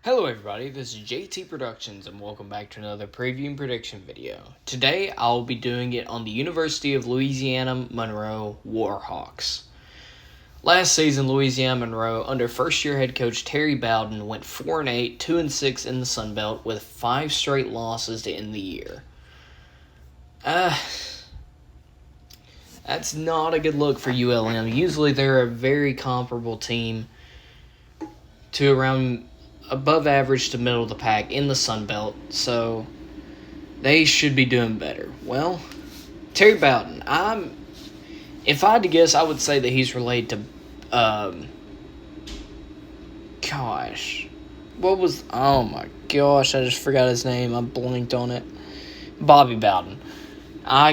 Hello everybody, this is JT Productions and welcome back to another preview and prediction video. Today I'll be doing it on the University of Louisiana Monroe Warhawks. Last season, Louisiana Monroe, under first-year head coach Terry Bowden, went 4-8, 2-6 in the Sun Belt with 5 straight losses to end the year. That's not a good look for ULM. Usually they're a very comparable team to around above average to middle of the pack in the Sun Belt, so they should be doing better. Well, Terry Bowden, if I had to guess, I would say that he's related to, oh my gosh, I just forgot his name. I blinked on it. Bobby Bowden. My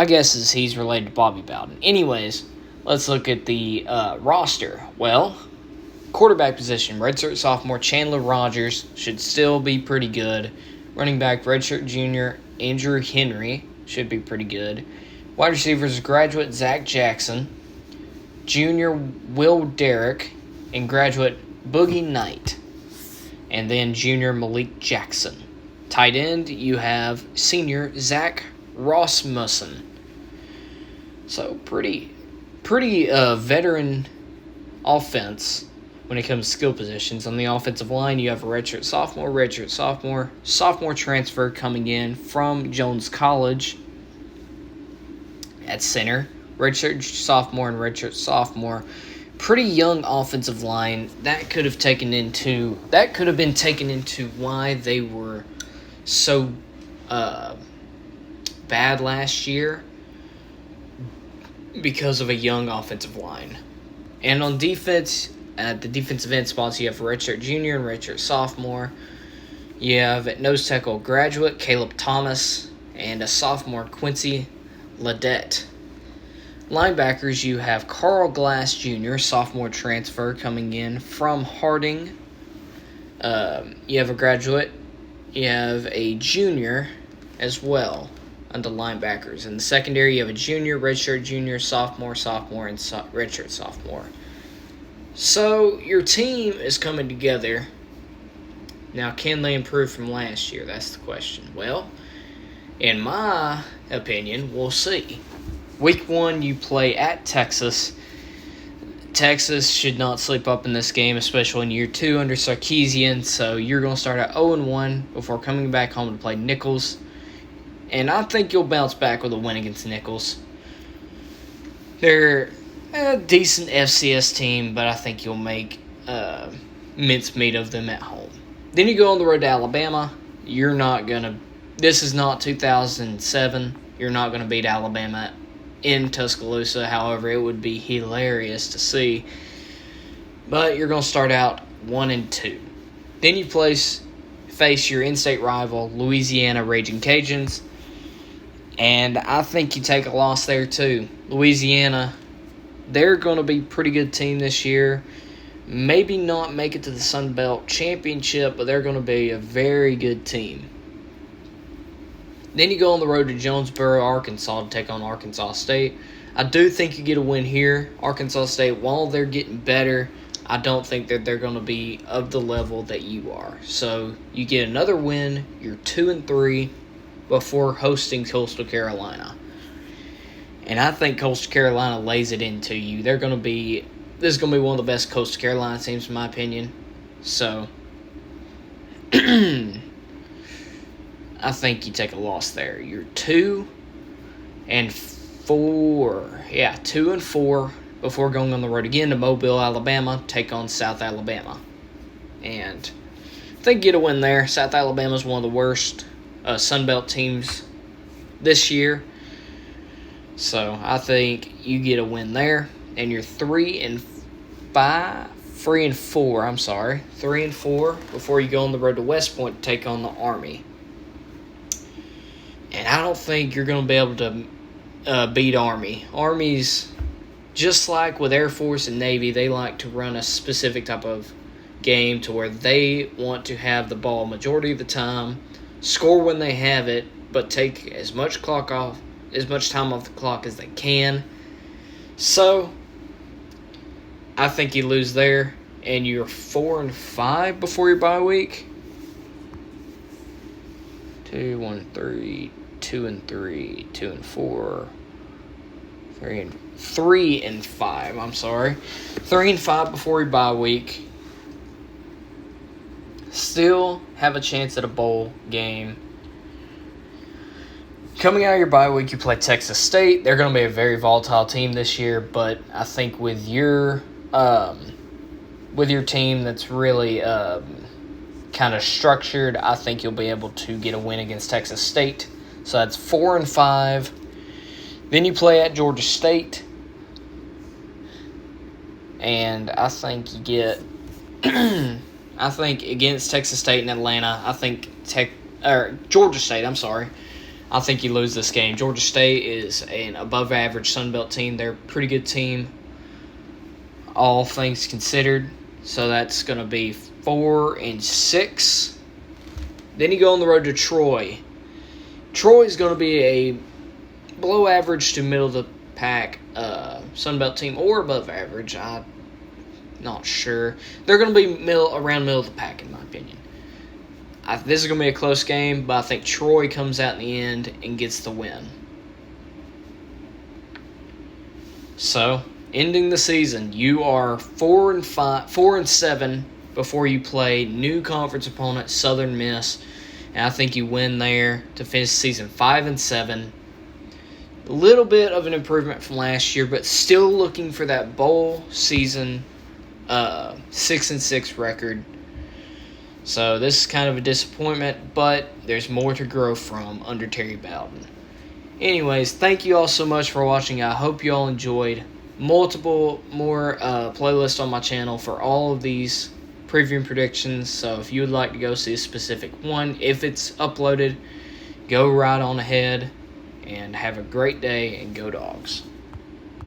guess is he's related to Bobby Bowden. Anyways, let's look at the roster. Well, quarterback position, redshirt sophomore Chandler Rogers should still be pretty good. Running back, redshirt junior Andrew Henry should be pretty good. Wide receivers, graduate Zach Jackson, junior Will Derrick, and graduate Boogie Knight, and then junior Malik Jackson. Tight end, you have senior Zach Rasmussen. So pretty veteran offense when it comes to skill positions. On the offensive line, you have a redshirt sophomore transfer coming in from Jones College at center, redshirt sophomore and redshirt sophomore. Pretty young offensive line. That could have been taken into why they were so bad last year, because of a young offensive line. And on defense, at the defensive end spots, you have redshirt junior and redshirt sophomore. You have at nose tackle graduate Caleb Thomas and a sophomore Quincy Ledette. Linebackers, you have Carl Glass Jr., sophomore transfer coming in from Harding. You have a graduate. You have a junior as well under linebackers. In the secondary, you have a junior, redshirt junior, sophomore, and redshirt sophomore. So, your team is coming together. Now, can they improve from last year? That's the question. Well, in my opinion, we'll see. Week 1, you play at Texas. Texas should not sleep up in this game, especially in year 2 under Sarkisian. So, you're going to start at 0-1 before coming back home to play Nichols. And I think you'll bounce back with a win against Nichols. They're a decent FCS team, but I think you'll make mincemeat of them at home. Then you go on the road to Alabama. This is not 2007. You're not going to beat Alabama in Tuscaloosa. However, it would be hilarious to see. But you're going to start out 1-2. Then you face your in-state rival, Louisiana Raging Cajuns. And I think you take a loss there too. Louisiana, they're going to be a pretty good team this year. Maybe not make it to the Sun Belt Championship, but they're going to be a very good team. Then you go on the road to Jonesboro, Arkansas to take on Arkansas State. I do think you get a win here. Arkansas State, while they're getting better, I don't think that they're going to be of the level that you are. So you get another win. You're 2-3 before hosting Coastal Carolina. And I think Coastal Carolina lays it into you. This is going to be one of the best Coastal Carolina teams in my opinion. So I think you take a loss there. You're 2-4. Yeah, 2-4 before going on the road again to Mobile, Alabama, take on South Alabama. And I think you get a win there. South Alabama is one of the worst Sun Belt teams this year. So I think you get a win there. And you're 3-4 before you go on the road to West Point to take on the Army. And I don't think you're going to be able to beat Army. Army's, just like with Air Force and Navy, they like to run a specific type of game to where they want to have the ball majority of the time, score when they have it, but take as much time off the clock as they can. So I think you lose there, and you're 4-5 before your bye week. 2-1-3, 2-3, 2-4, 3-5. I'm sorry, 3-5 before your bye week. Still have a chance at a bowl game. Coming out of your bye week, you play Texas State. They're going to be a very volatile team this year, but I think with your team that's really kind of structured, I think you'll be able to get a win against Texas State. So that's 4-5. Then you play at Georgia State, and I think you get. I think against Texas State and Atlanta, Georgia State. I'm sorry. I think you lose this game. Georgia State is an above-average Sun Belt team. They're a pretty good team, all things considered. So that's going to be 4-6. Then you go on the road to Troy. Troy is going to be a below-average to middle-of-the-pack Sun Belt team, or above average. I'm not sure. They're going to be around middle of the pack, in my opinion. This is going to be a close game, but I think Troy comes out in the end and gets the win. So, ending the season, you are 4-7 before you play new conference opponent Southern Miss, and I think you win there to finish the season 5-7. A little bit of an improvement from last year, but still looking for that bowl season 6-6 record. So this is kind of a disappointment, but there's more to grow from under Terry Bowden. Anyways, thank you all so much for watching. I hope you all enjoyed. Multiple more playlists on my channel for all of these preview predictions. So if you would like to go see a specific one, if it's uploaded, go right on ahead and have a great day and go Dogs.